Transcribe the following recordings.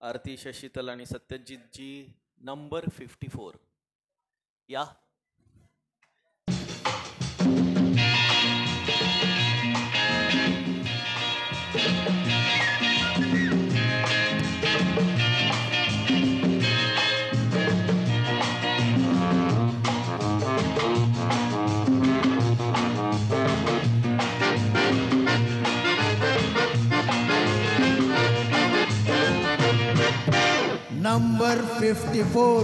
आरती शशीतल आणि सत्यजित जी नंबर 54 या Number 54,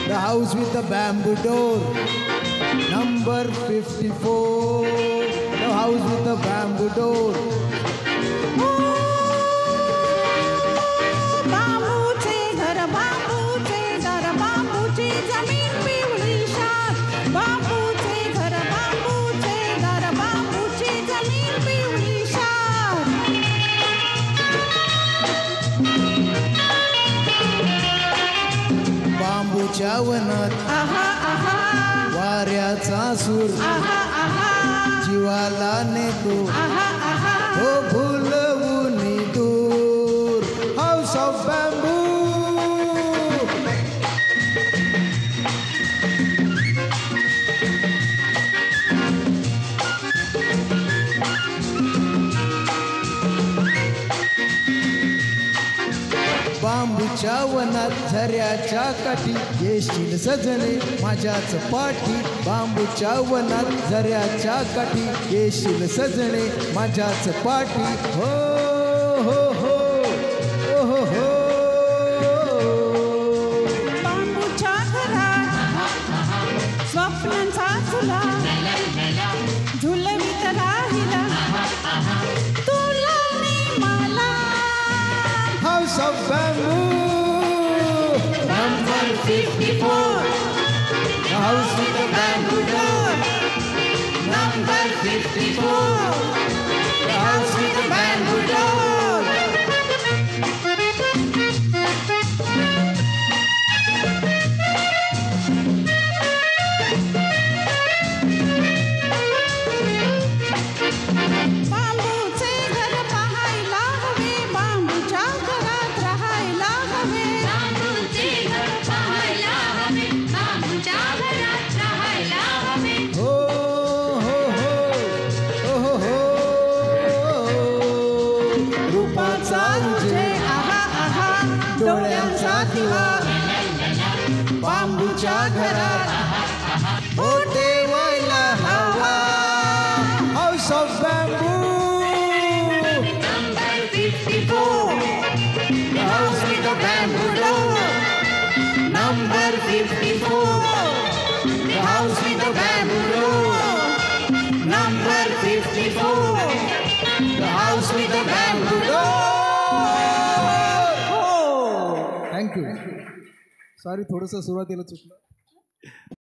the house with the bamboo door. Number 54, the house with the bamboo door. बांबूचे घर, बांबूचे घर, बांबूची जमीन पिवळी शार. बांबूचे घर, बांबूचे घर, बांबूची जमीन पिवळी शार. बांबूच्या वनात वाऱ्याचा सूर जीवाला नेतो हो भुलवून दूर. House of bamboo. बांबूच्या वनात झऱ्याच्या काठी येशील सजणे माझ्याच पाठी. बांबूच्या वनात झऱ्याच्या काठी येशील सजणे माझ्याच पाठी. हो हो हो हो हो हो. बांबूच्या घरात स्वप्नांचा तुला झुलवीत राहिला तुला आणि मला. House of bamboo. Number 54, The house with the bamboo door. number 54, The house with the bamboo door. बांबूचे घर पाहायला हवे, बांबूच्या घरात राहायला हवे. बांबूचे घर पाहायला हवे, बांबूच्या घरात राहायला हवे. हो हो हो हो हो हो. रूपाचा उजेड आहा आहा डोळ्यांचा दिवा बांबूच्या घरात हो ठेवायला हवा. House of bamboo. Number 54, The house with the bamboo door. Number 54, The house with the bamboo door. number 54, The house with the bamboo door. Thank you. Sorry थोडंसं सुरुवातीला चुकलं.